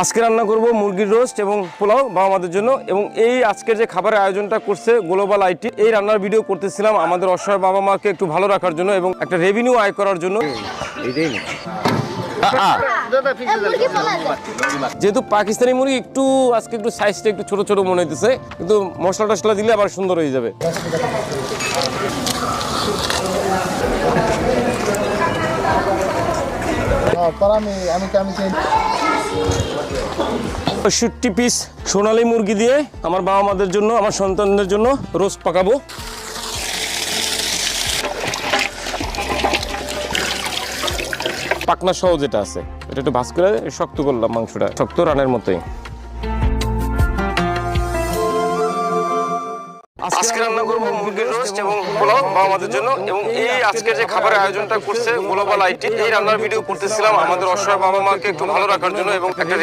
আজকে রান্না করব মুরগির রোস্ট এবং পোলাও বাবা মাদের জন্য। এবং এই আজকের যে খাবারের আয়োজনটা করছে গ্লোবাল আইটি, এই রান্নার ভিডিও করতেছিলাম আমাদের অসহায় বাবা মাকে একটু ভালো রাখার জন্য এবং একটা রেভিনিউ আয় করার জন্য। যেহেতু পাকিস্তানি মুরগি একটু আজকে একটু সাইজটা একটু ছোট ছোট মনে হইতেছে, কিন্তু মশলা টশলা দিলে আবার সুন্দর হয়ে যাবে। পঁয়ষট্টি পিস সোনালী মুরগি দিয়ে আমার বাবা মাদের জন্য, আমার সন্তানদের জন্য রোস্ট পাকাবো। পাকনা সহ যেটা আছে এটা একটু ভাজ করে শক্ত করলাম, মাংসটা শক্ত রানের মতোই। আজকে রান্না করবো মুরগির রোস্ট এবং পোলাও বাবা মাদের জন্য। এবং এই আজকের যে খাবারের আয়োজনটা করছে গ্লোবাল আইটি, এই রান্নার ভিডিও করতেছিলাম আমাদের অসহায় বাবা মাকে একটু ভালো রাখার জন্য এবং একটা